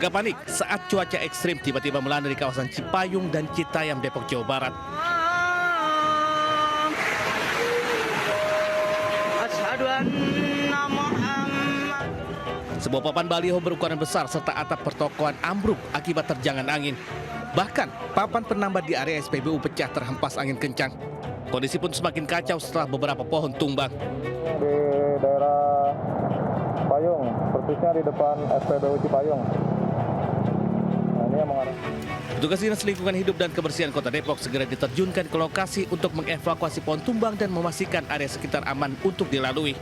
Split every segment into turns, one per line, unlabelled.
Warga panik saat cuaca ekstrim tiba-tiba melanda di kawasan Cipayung dan Citayam, Depok, Jawa Barat. Sebuah papan baliho berukuran besar serta atap pertokoan ambruk akibat terjangan angin. Bahkan, papan penambah di area SPBU pecah terhempas angin kencang. Kondisi pun semakin kacau setelah beberapa pohon tumbang.
Di daerah Cipayung, persisnya di depan SPBU Cipayung. Nah, ini yang mengarah.
Petugas Dinas Lingkungan Hidup dan Kebersihan Kota Depok segera diterjunkan ke lokasi untuk mengevakuasi pohon tumbang dan memastikan area sekitar aman untuk dilalui.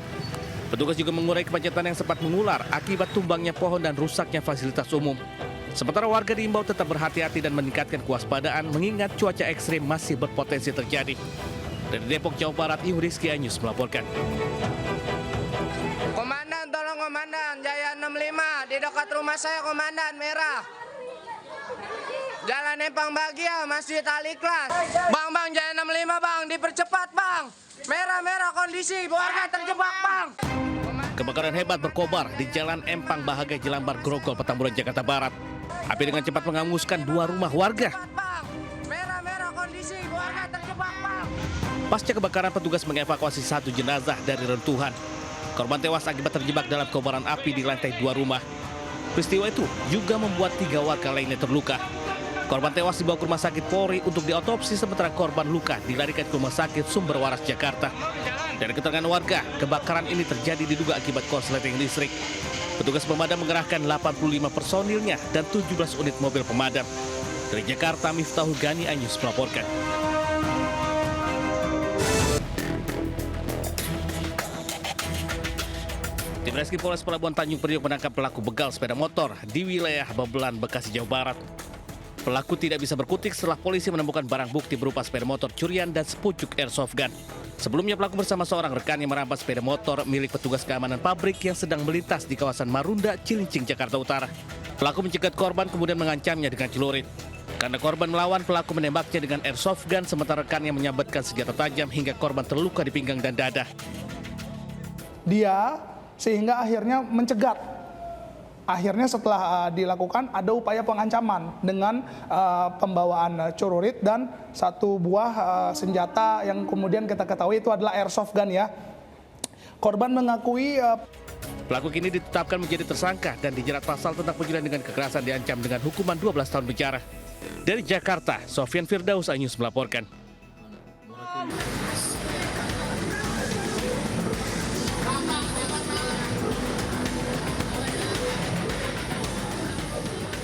Petugas juga mengurai kemacetan yang sempat mengular akibat tumbangnya pohon dan rusaknya fasilitas umum. Sementara warga diimbau tetap berhati-hati dan meningkatkan kewaspadaan mengingat cuaca ekstrim masih berpotensi terjadi. Dari Depok, Jawa Barat, Ihu Rizky Anyus melaporkan.
Komandan, tolong komandan, Jaya 65, di dekat rumah saya komandan, merah. Jalan Empang Bahagia, Masjid Al-Ikhlas. Bang, Jaya 65 bang, dipercepat bang. Merah kondisi, warga terjebak bang.
Kebakaran hebat berkobar di Jalan Empang Bahagia, Jelambar, Grogol, Petamburan, Jakarta Barat. Api dengan cepat menghanguskan 2 rumah warga.
Merah kondisi, warga terjebak bang.
Pasca kebakaran, petugas mengevakuasi 1 jenazah dari reruntuhan. Korban tewas akibat terjebak dalam kobaran api di lantai 2 rumah. Peristiwa itu juga membuat 3 warga lainnya terluka. Korban tewas dibawa ke Rumah Sakit Polri untuk diotopsi, sementara korban luka dilarikan ke Rumah Sakit Sumber Waras Jakarta. Dari keterangan warga, kebakaran ini terjadi diduga akibat korsleting listrik. Petugas pemadam mengerahkan 85 personilnya dan 17 unit mobil pemadam. Dari Jakarta, Miftahul Gani Anyus melaporkan. Tim Reski Polres Pelabuhan Tanjung Priok menangkap pelaku begal sepeda motor di wilayah Babelan, Bekasi, Jawa Barat. Pelaku tidak bisa berkutik setelah polisi menemukan barang bukti berupa sepeda motor curian dan sepucuk airsoft gun. Sebelumnya pelaku bersama seorang rekannya merampas sepeda motor milik petugas keamanan pabrik yang sedang melintas di kawasan Marunda, Cilincing, Jakarta Utara. Pelaku mencegat korban kemudian mengancamnya dengan celurit. Karena korban melawan, pelaku menembaknya dengan airsoft gun sementara rekannya menyabetkan senjata tajam hingga korban terluka di pinggang dan dada.
Dia sehingga akhirnya mencegat. Akhirnya setelah dilakukan ada upaya pengancaman dengan pembawaan celurit dan 1 buah senjata yang kemudian kita ketahui itu adalah airsoft gun ya. Korban mengakui
pelaku kini ditetapkan menjadi tersangka dan dijerat pasal tentang pencurian dengan kekerasan diancam dengan hukuman 12 tahun penjara. Dari Jakarta, Sofyan Firdaus Anyus melaporkan.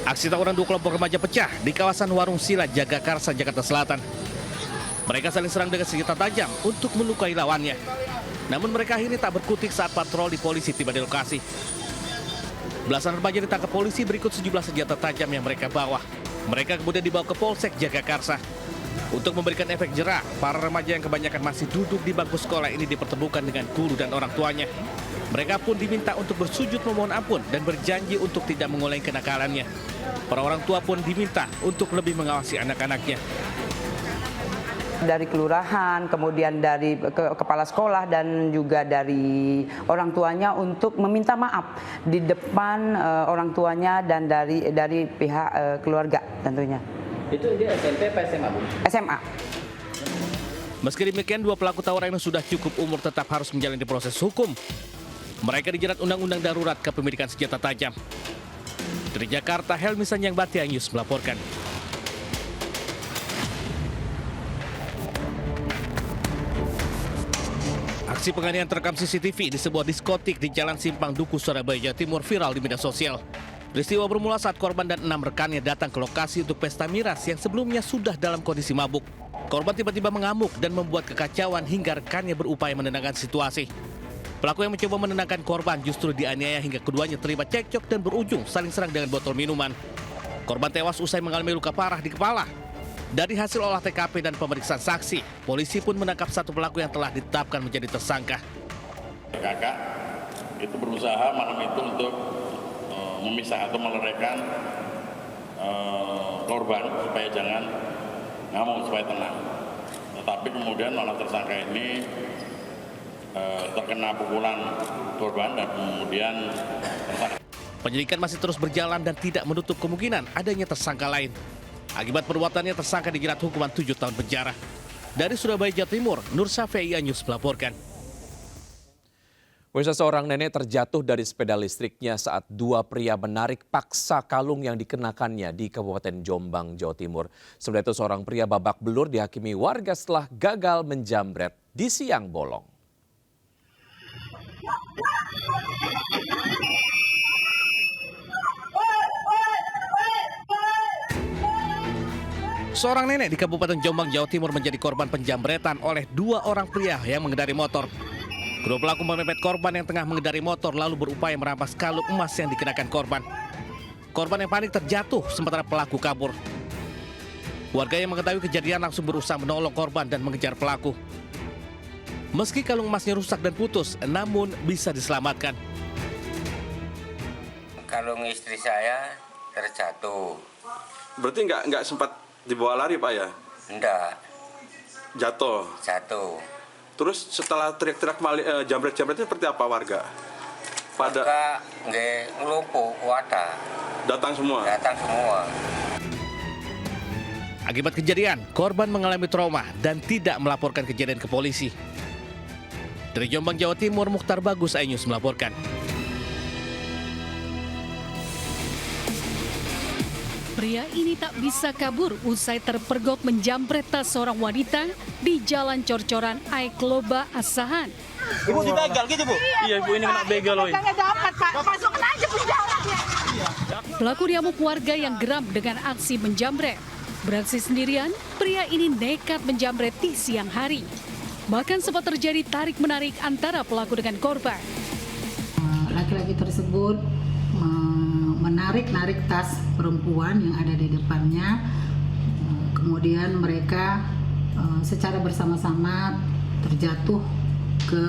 Aksi tawuran 2 kelompok remaja pecah di kawasan Warung Sila, Jagakarsa, Jakarta Selatan. Mereka saling serang dengan senjata tajam untuk melukai lawannya. Namun mereka akhirnya tak berkutik saat patroli polisi tiba di lokasi. Belasan remaja ditangkap polisi berikut sejumlah senjata tajam yang mereka bawa. Mereka kemudian dibawa ke Polsek Jagakarsa. Untuk memberikan efek jerah, para remaja yang kebanyakan masih duduk di bangku sekolah ini dipertemukan dengan guru dan orang tuanya. Mereka pun diminta untuk bersujud memohon ampun dan berjanji untuk tidak mengulangi kenakalannya. Para orang tua pun diminta untuk lebih mengawasi anak-anaknya.
Dari kelurahan, kemudian dari kepala sekolah dan juga dari orang tuanya untuk meminta maaf di depan orang tuanya dan dari pihak keluarga tentunya.
Itu dia SMP apa SMA, Bu?
SMA.
Meski demikian, 2 pelaku tawuran yang sudah cukup umur tetap harus menjalani proses hukum. Mereka dijerat Undang-Undang Darurat Kepemilikan Senjata Tajam. Dari Jakarta, Helmi Sanjang Bati Anyus melaporkan. Aksi penganiayaan terekam CCTV di sebuah diskotik di Jalan Simpang Duku, Surabaya, Jawa Timur viral di media sosial. Peristiwa bermula saat korban dan 6 rekannya datang ke lokasi untuk pesta miras yang sebelumnya sudah dalam kondisi mabuk. Korban tiba-tiba mengamuk dan membuat kekacauan hingga rekannya berupaya menenangkan situasi. Pelaku yang mencoba menenangkan korban justru dianiaya hingga keduanya terlibat cekcok dan berujung saling serang dengan botol minuman. Korban tewas usai mengalami luka parah di kepala. Dari hasil olah TKP dan pemeriksaan saksi, polisi pun menangkap 1 pelaku yang telah ditetapkan menjadi tersangka.
Kakak itu berusaha malam itu untuk memisah atau meleraikan korban supaya jangan ngamuk, supaya tenang. Tetapi kemudian malah tersangka ini terkena pukulan korban dan kemudian tersangka.
Penyelidikan masih terus berjalan dan tidak menutup kemungkinan adanya tersangka lain. Akibat perbuatannya, tersangka dijerat hukuman 7 tahun penjara. Dari Surabaya, Jawa Timur, Nur Safei News melaporkan.
Seorang nenek terjatuh dari sepeda listriknya saat dua pria menarik paksa kalung yang dikenakannya di Kabupaten Jombang, Jawa Timur. Sementara itu seorang pria babak belur dihakimi warga setelah gagal menjamret di siang bolong.
Seorang nenek di Kabupaten Jombang, Jawa Timur menjadi korban penjamretan oleh dua orang pria yang mengendari motor. Kedua pelaku memepet korban yang tengah mengendari motor lalu berupaya merampas kalung emas yang dikenakan korban. Korban yang panik terjatuh sementara pelaku kabur. Warga yang mengetahui kejadian langsung berusaha menolong korban dan mengejar pelaku. Meski kalung emasnya rusak dan putus, namun bisa diselamatkan.
Kalung istri saya terjatuh.
Berarti nggak sempat dibawa lari, Pak, ya?
Enggak.
Jatuh?
Jatuh.
Terus setelah teriak-teriak jambret-jambretnya seperti apa warga?
Pada nggak ngelumpuh, wadah.
Datang semua?
Datang semua.
Akibat kejadian, korban mengalami trauma dan tidak melaporkan kejadian ke polisi. Dari Jombang, Jawa Timur, Mukhtar Bagus, iNews melaporkan.
Pria ini tak bisa kabur usai terpergok menjamret tas seorang wanita di Jalan Cor-Coran Aikloba, Asahan.
Ibu dibegal gitu, Bu? Iya, Ibu ini kena begal loh.
Dapat, Pak. Masukin aja penjara dia. Pelaku diamuk warga yang geram dengan aksi menjamret. Beraksi sendirian, pria ini nekat menjamret di siang hari. Bahkan sempat terjadi tarik-menarik antara pelaku dengan korban.
Laki-laki tersebut menarik tas perempuan yang ada di depannya. Kemudian mereka secara bersama-sama terjatuh ke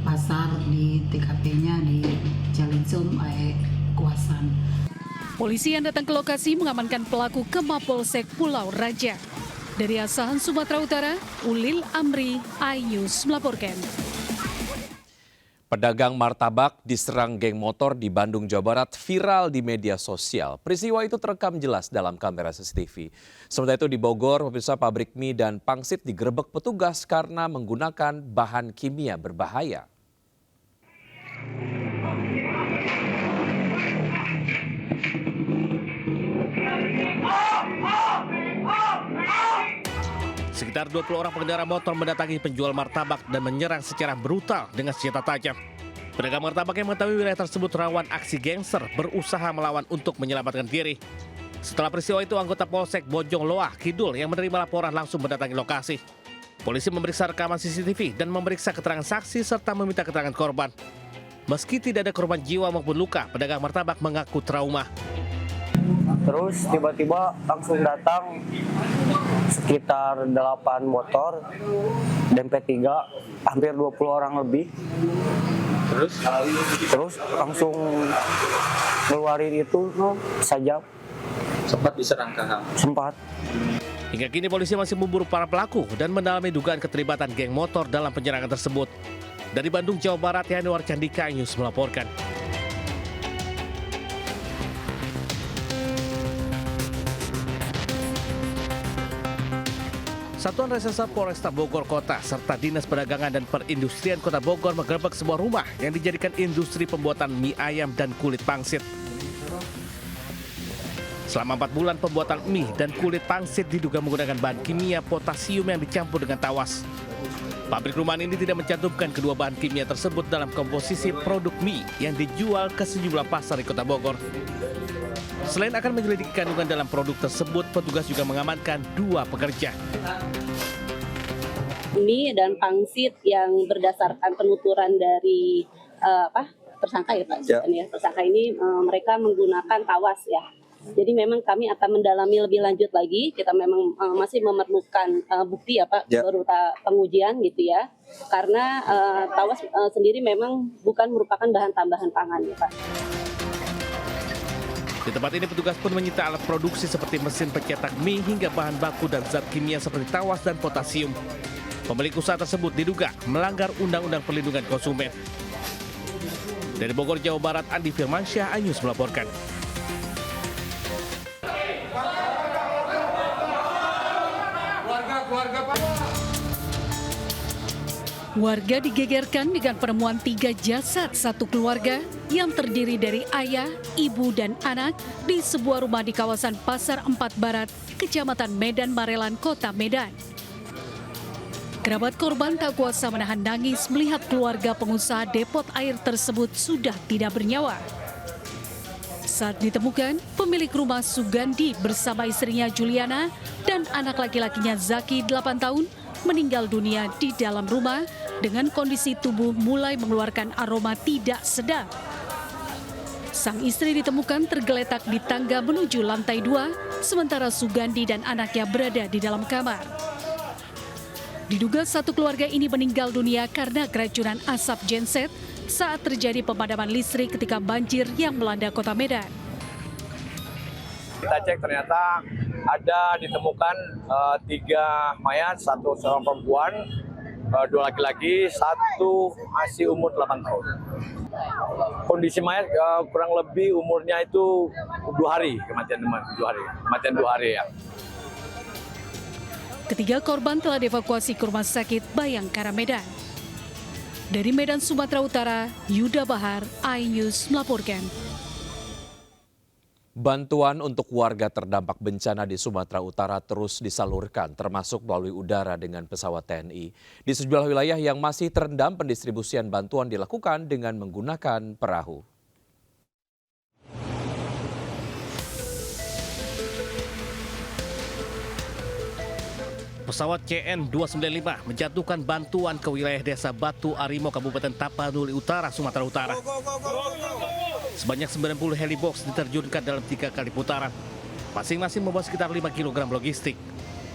pasar di TKP-nya di Calincum, Kuasan.
Polisi yang datang ke lokasi mengamankan pelaku ke Mapolsek Pulau Raja. Dari Asahan, Sumatera Utara, Ulil Amri, iNews melaporkan.
Pedagang martabak diserang geng motor di Bandung, Jawa Barat viral di media sosial. Peristiwa itu terekam jelas dalam kamera CCTV. Sementara itu di Bogor, pemirsa, pabrik mie dan pangsit digerebek petugas karena menggunakan bahan kimia berbahaya.
Sekitar 20 orang pengendara motor mendatangi penjual martabak dan menyerang secara brutal dengan senjata tajam. Pedagang martabak yang mengetahui wilayah tersebut rawan aksi gangster berusaha melawan untuk menyelamatkan diri. Setelah peristiwa itu, anggota Polsek Bojong Loah Kidul yang menerima laporan langsung mendatangi lokasi. Polisi memeriksa rekaman CCTV dan memeriksa keterangan saksi serta meminta keterangan korban. Meski tidak ada korban jiwa maupun luka, pedagang martabak mengaku trauma.
Terus tiba-tiba langsung datang sekitar 8 motor, DMP 3, hampir 20 orang lebih. Terus langsung ngeluarin itu saja.
Sempat diserang kakak?
Sempat.
Hingga kini polisi masih memburu para pelaku dan mendalami dugaan keterlibatan geng motor dalam penyerangan tersebut. Dari Bandung, Jawa Barat, Yanuar Candika, iNews melaporkan. Satuan Reserse Polresta Bogor Kota serta Dinas Perdagangan dan Perindustrian Kota Bogor menggerebek sebuah rumah yang dijadikan industri pembuatan mie ayam dan kulit pangsit. Selama 4 bulan pembuatan mie dan kulit pangsit diduga menggunakan bahan kimia potasium yang dicampur dengan tawas. Pabrik rumahan ini tidak mencantumkan kedua bahan kimia tersebut dalam komposisi produk mie yang dijual ke sejumlah pasar di Kota Bogor. Selain akan menyelidiki kandungan dalam produk tersebut, petugas juga mengamankan 2 pekerja.
Mie dan pangsit yang berdasarkan penuturan dari tersangka ya Pak. Ya. Tersangka ini mereka menggunakan tawas ya. Jadi memang kami akan mendalami lebih lanjut lagi. Kita memang masih memerlukan bukti ya Pak, berupa pengujian gitu ya. Karena tawas sendiri memang bukan merupakan bahan tambahan pangan ya Pak.
Di tempat ini petugas pun menyita alat produksi seperti mesin pencetak mie hingga bahan baku dan zat kimia seperti tawas dan potasium. Pemilik usaha tersebut diduga melanggar Undang-Undang Perlindungan Konsumen. Dari Bogor, Jawa Barat, Andi Firmansyah, iNews melaporkan.
Warga digegerkan dengan penemuan 3 jasad satu keluarga yang terdiri dari ayah, ibu, dan anak di sebuah rumah di kawasan Pasar 4 Barat, Kecamatan Medan Marelan, Kota Medan. Kerabat korban tak kuasa menahan nangis melihat keluarga pengusaha depot air tersebut sudah tidak bernyawa. Saat ditemukan, pemilik rumah Sugandi bersama istrinya Juliana dan anak laki-lakinya Zaki 8 tahun meninggal dunia di dalam rumah dengan kondisi tubuh mulai mengeluarkan aroma tidak sedap. Sang istri ditemukan tergeletak di tangga menuju lantai 2, sementara Sugandi dan anaknya berada di dalam kamar. Diduga satu keluarga ini meninggal dunia karena keracunan asap genset saat terjadi pemadaman listrik ketika banjir yang melanda Kota Medan.
Kita cek ternyata ada ditemukan 3 mayat, 1 seorang perempuan, 2 laki-laki, 1 masih umur 8 tahun. Kondisi mayat kurang lebih umurnya itu 2 hari kematian, 2 hari ya.
Ketiga korban telah dievakuasi ke Rumah Sakit Bayangkara Medan. Dari Medan, Sumatera Utara, Yuda Bahar, iNews melaporkan.
Bantuan untuk warga terdampak bencana di Sumatera Utara terus disalurkan, termasuk melalui udara dengan pesawat TNI. Di sejumlah wilayah yang masih terendam, pendistribusian bantuan dilakukan dengan menggunakan perahu.
Pesawat CN-295 menjatuhkan bantuan ke wilayah desa Batu Arimo, Kabupaten Tapanuli Utara, Sumatera Utara. Sebanyak 90 helibox diterjunkan dalam 3 kali putaran. Masing-masing membawa sekitar 5 kg logistik.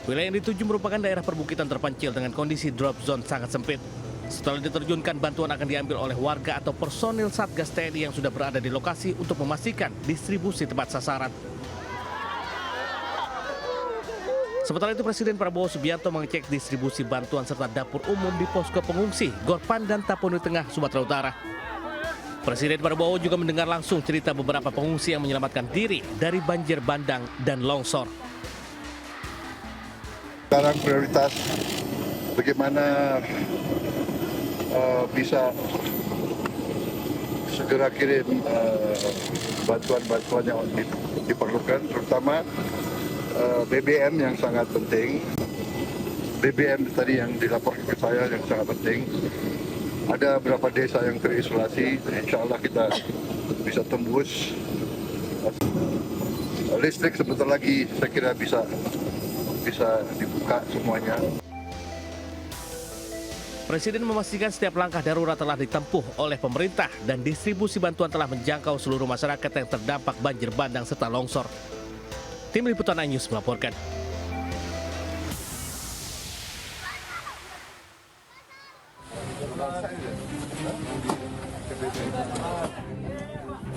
Wilayah yang dituju merupakan daerah perbukitan terpencil dengan kondisi drop zone sangat sempit. Setelah diterjunkan, bantuan akan diambil oleh warga atau personil Satgas TNI yang sudah berada di lokasi untuk memastikan distribusi tepat sasaran. Sementara itu, Presiden Prabowo Subianto mengecek distribusi bantuan serta dapur umum di posko pengungsi Gorpan dan Tapanuli Tengah, Sumatera Utara. Presiden Prabowo juga mendengar langsung cerita beberapa pengungsi yang menyelamatkan diri dari banjir bandang dan longsor.
Sekarang prioritas bagaimana bisa segera kirim bantuan-bantuan yang diperlukan, terutama BBM yang sangat penting. BBM tadi yang dilaporkan ke saya yang sangat penting. Ada beberapa desa yang terisolasi, insya Allah kita bisa tembus. Listrik sebentar lagi saya kira bisa dibuka semuanya.
Presiden memastikan setiap langkah darurat telah ditempuh oleh pemerintah dan distribusi bantuan telah menjangkau seluruh masyarakat yang terdampak banjir bandang serta longsor. Tim Liputan iNews melaporkan.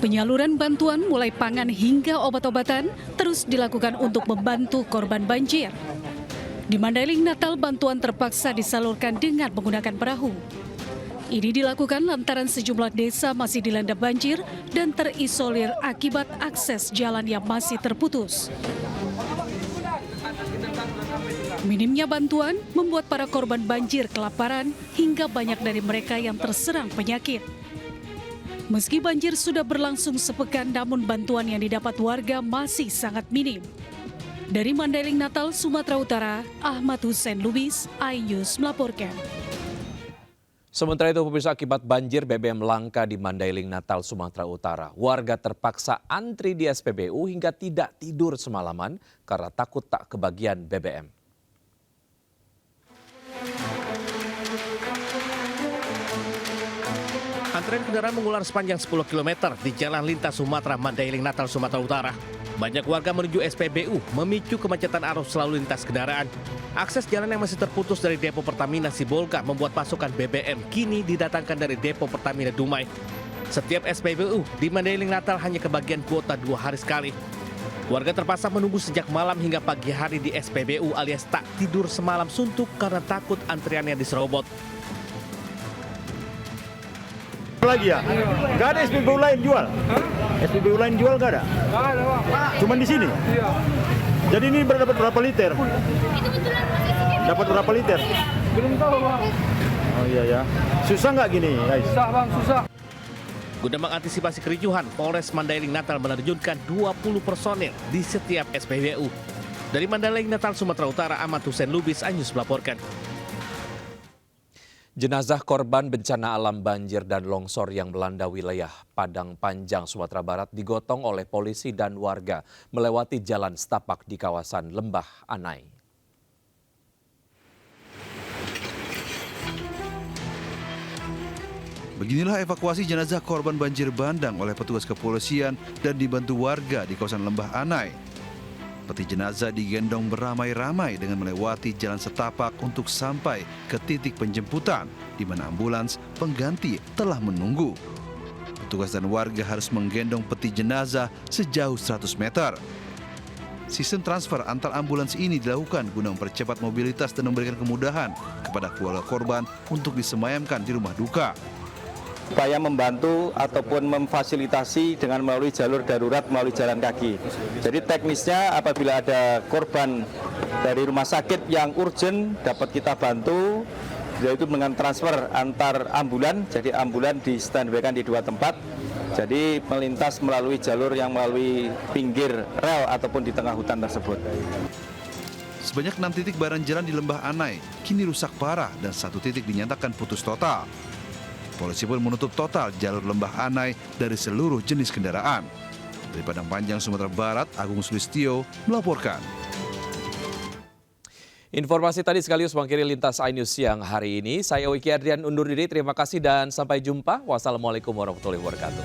Penyaluran bantuan mulai pangan hingga obat-obatan terus dilakukan untuk membantu korban banjir. Di Mandailing, Natal, bantuan terpaksa disalurkan dengan menggunakan perahu. Ini dilakukan lantaran sejumlah desa masih dilanda banjir dan terisolir akibat akses jalan yang masih terputus. Minimnya bantuan membuat para korban banjir kelaparan hingga banyak dari mereka yang terserang penyakit. Meski banjir sudah berlangsung sepekan, namun bantuan yang didapat warga masih sangat minim. Dari Mandailing, Natal, Sumatera Utara, Ahmad Hussein Lubis, iNews melaporkan.
Sementara itu, pemirsa, akibat banjir BBM langka di Mandailing, Natal, Sumatera Utara. Warga terpaksa antri di SPBU hingga tidak tidur semalaman karena takut tak kebagian BBM.
Antrean kendaraan mengular sepanjang 10 km di Jalan Lintas Sumatera Mandailing, Natal, Sumatera Utara. Banyak warga menuju SPBU memicu kemacetan arus lalu lintas kendaraan. Akses jalan yang masih terputus dari depo Pertamina Sibolga membuat pasokan BBM kini didatangkan dari depo Pertamina Dumai. Setiap SPBU di Mandailing, Natal hanya kebagian kuota 2 hari sekali. Warga terpaksa menunggu sejak malam hingga pagi hari di SPBU alias tak tidur semalam suntuk karena takut antriannya diserobot.
Lagi ya? Gak ada SPBU lain jual? SPBU lain jual gak ada?
Gak ada, Pak.
Cuman di sini?
Iya.
Jadi ini dapat berapa liter? Dapat berapa liter?
Belum tahu, Bang.
Oh iya ya. Susah nggak gini, guys?
Susah, Bang, susah.
Guna mengantisipasi kericuhan, Polres Mandailing Natal menerjunkan 20 personil di setiap SPBU. Dari Mandailing Natal, Sumatera Utara, Ahmad Hussein Lubis, Anyus melaporkan.
Jenazah korban bencana alam banjir dan longsor yang melanda wilayah Padang Panjang, Sumatera Barat digotong oleh polisi dan warga melewati jalan setapak di kawasan Lembah Anai.
Beginilah evakuasi jenazah korban banjir bandang oleh petugas kepolisian dan dibantu warga di kawasan Lembah Anai. Peti jenazah digendong beramai-ramai dengan melewati jalan setapak untuk sampai ke titik penjemputan di mana ambulans pengganti telah menunggu. Petugas dan warga harus menggendong peti jenazah sejauh 100 meter. Sistem transfer antar ambulans ini dilakukan guna mempercepat mobilitas dan memberikan kemudahan kepada keluarga korban untuk disemayamkan di rumah duka.
Upaya membantu ataupun memfasilitasi dengan melalui jalur darurat melalui jalan kaki. Jadi teknisnya apabila ada korban dari rumah sakit yang urgent dapat kita bantu, yaitu dengan transfer antar ambulan. Jadi ambulan di standby-kan di 2 tempat. Jadi melintas melalui jalur yang melalui pinggir rel ataupun di tengah hutan tersebut.
Sebanyak 6 titik baran jalan di Lembah Anai kini rusak parah dan 1 titik dinyatakan putus total. Polisi pun menutup total jalur Lembah Anai dari seluruh jenis kendaraan. Dari Padang Panjang, Sumatera Barat, Agung Sulistyo melaporkan.
Informasi tadi sekaligus mengakhiri Lintas iNews siang hari ini. Saya Wiki Adrian undur diri, terima kasih dan sampai jumpa. Wassalamualaikum warahmatullahi wabarakatuh.